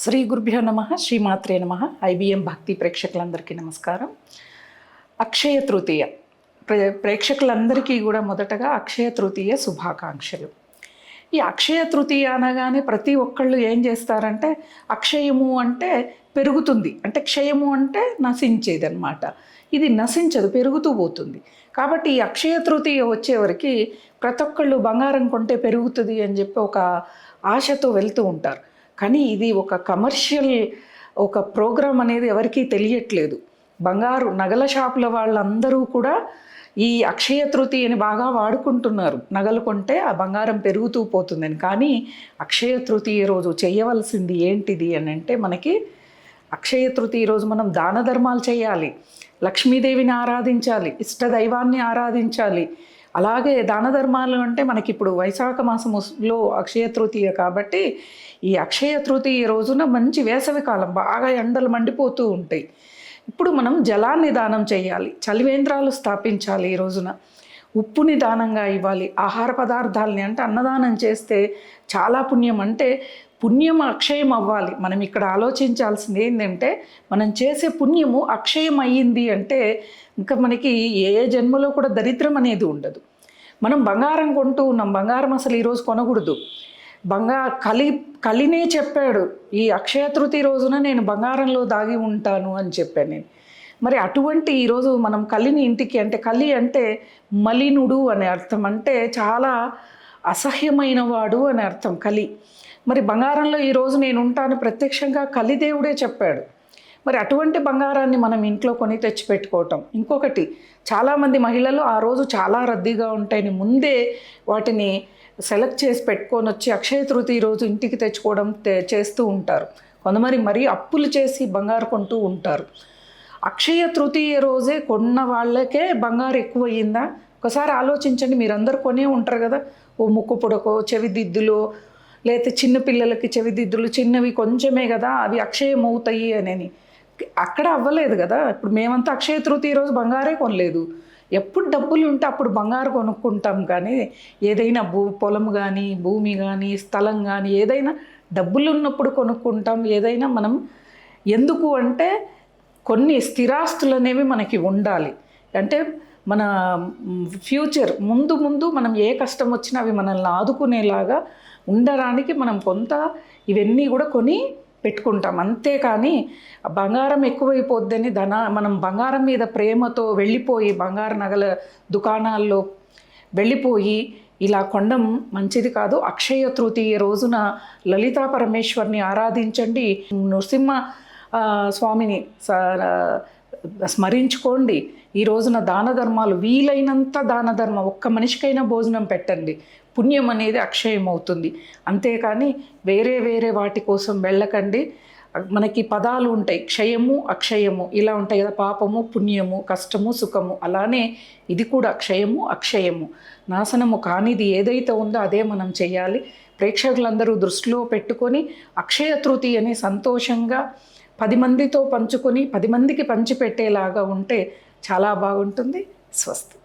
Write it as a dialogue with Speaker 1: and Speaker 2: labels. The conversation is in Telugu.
Speaker 1: శ్రీ గురుభ్యో నమ శ్రీమాత్రే నమ. ఐబిఎం భక్తి ప్రేక్షకులందరికీ నమస్కారం. అక్షయ తృతీయ ప్రేక్షకులందరికీ కూడా మొదటగా అక్షయ తృతీయ శుభాకాంక్షలు. ఈ అక్షయ తృతీయ అనగానే ప్రతి ఒక్కళ్ళు ఏం చేస్తారంటే అక్షయము అంటే పెరుగుతుంది, అంటే క్షయము అంటే నశించేది అనమాట. ఇది నశించదు, పెరుగుతూ పోతుంది. కాబట్టి ఈ అక్షయ తృతీయ వచ్చేవరకు ప్రతి ఒక్కళ్ళు బంగారం కొంటే పెరుగుతుంది అని చెప్పి ఒక ఆశతో వెళ్తూ ఉంటారు. కానీ ఇది ఒక కమర్షియల్ ఒక ప్రోగ్రామ్ అనేది ఎవరికీ తెలియట్లేదు. బంగారు నగల షాపుల వాళ్ళందరూ కూడా ఈ అక్షయ తృతీయని బాగా వాడుకుంటున్నారు. నగలు కొంటే ఆ బంగారం పెరుగుతూ పోతుందని. కానీ అక్షయ తృతీయ రోజు చేయవలసింది ఏంటిది అని అంటే, మనకి అక్షయ తృతీయ రోజు మనం దాన ధర్మాలు చేయాలి, లక్ష్మీదేవిని ఆరాధించాలి, ఇష్టదైవాన్ని ఆరాధించాలి. అలాగే దాన ధర్మాలు అంటే మనకి ఇప్పుడు వైశాఖ మాసంలో అక్షయ తృతీయ కాబట్టి ఈ అక్షయ తృతీయ రోజున మంచి వేసవి కాలం, బాగా ఎండలు మండిపోతూ ఉంటాయి. ఇప్పుడు మనం జలాన్ని దానం చేయాలి, చలివేంద్రాలు స్థాపించాలి. ఈ రోజున ఉప్పుని దానంగా ఇవ్వాలి, ఆహార పదార్థాలని అంటే అన్నదానం చేస్తే చాలా పుణ్యం. అంటే పుణ్యం అక్షయం అవ్వాలి. మనం ఇక్కడ ఆలోచించాల్సింది ఏంటంటే, మనం చేసే పుణ్యము అక్షయం అయ్యింది అంటే ఇంకా మనకి ఏ జన్మలో కూడా దరిద్రం అనేది ఉండదు. మనం బంగారం కొంటూ ఉన్నాం, బంగారం అసలు ఈరోజు కొనకూడదు. కలినే చెప్పాడు, ఈ అక్షయ తృతీయ రోజున నేను బంగారంలో దాగి ఉంటాను అని చెప్పాను నేను. మరి అటువంటి ఈరోజు మనం కలిని ఇంటికి, అంటే కలి అంటే మలినుడు అనే అర్థం, అంటే చాలా అసహ్యమైన వాడు అని అర్థం కలి. మరి బంగారంలో ఈరోజు నేను ఉంటాను ప్రత్యక్షంగా కలిదేవుడే చెప్పాడు. మరి అటువంటి బంగారాన్ని మనం ఇంట్లో కొని తెచ్చిపెట్టుకోవటం. ఇంకొకటి, చాలామంది మహిళలు ఆ రోజు చాలా రద్దీగా ఉంటాయని ముందే వాటిని సెలెక్ట్ చేసి పెట్టుకొని వచ్చి అక్షయ తృతీయ రోజు ఇంటికి తెచ్చుకోవడం చేస్తూ ఉంటారు. కొంతమంది మరీ అప్పులు చేసి బంగారు కొంటూ ఉంటారు. అక్షయ తృతీయ రోజే కొన్న వాళ్ళకే బంగారు ఎక్కువ అయ్యిందా? ఒకసారి ఆలోచించండి. మీరందరూ కొనే ఉంటారు కదా, ఓ ముక్కు పుడకో, చెవిదిద్దులో, లేకపోతే చిన్నపిల్లలకి చెవిదిద్దులు చిన్నవి కొంచెమే కదా, అవి అక్షయం అవుతాయి అని. అక్కడ అవ్వలేదు కదా. ఇప్పుడు మేమంతా అక్షయ తృతీయ రోజు బంగారే కొనలేదు. ఎప్పుడు డబ్బులు ఉంటే అప్పుడు బంగారు కొనుక్కుంటాం. కానీ ఏదైనా పొలం కానీ, భూమి కానీ, స్థలం కానీ, ఏదైనా డబ్బులు ఉన్నప్పుడు కొనుక్కుంటాం. ఏదైనా మనం ఎందుకు అంటే కొన్ని స్థిరాస్తులు అనేవి మనకి ఉండాలి. అంటే మన ఫ్యూచర్ ముందు ముందు మనం ఏ కష్టం వచ్చినా అవి మనల్ని ఆదుకునేలాగా ఉండడానికి మనం కొంత ఇవన్నీ కూడా కొని పెట్టుకుంటాం. అంతేకాని బంగారం ఎక్కువైపోద్దని మనం బంగారం మీద ప్రేమతో వెళ్ళిపోయి బంగారు నగల దుకాణాల్లో వెళ్ళిపోయి ఇలా కొనడం మంచిది కాదు. అక్షయ తృతీయ రోజున లలితా పరమేశ్వరిని ఆరాధించండి, నృసింహ స్వామిని స్మరించుకోండి. ఈ రోజున దాన ధర్మాలు వీలైనంత దాన ధర్మం, ఒక్క మనిషికైనా భోజనం పెట్టండి, పుణ్యం అనేది అక్షయం అవుతుంది. అంతేకాని వేరే వేరే వాటి కోసం వెళ్ళకండి. మనకి పదాలు ఉంటాయి, క్షయము అక్షయము ఇలా ఉంటాయి కదా, పాపము పుణ్యము, కష్టము సుఖము. అలానే ఇది కూడా క్షయము అక్షయము, నాశనము కానిది ఏదైతే ఉందో అదే మనం చేయాలి. ప్రేక్షకులందరూ దృష్టిలో పెట్టుకొని అక్షయ తృతీయని సంతోషంగా 10 మందితో పంచుకొని 10 మందికి పంచిపెట్టేలాగా ఉంటే చాలా బాగుంటుంది. స్వస్తి.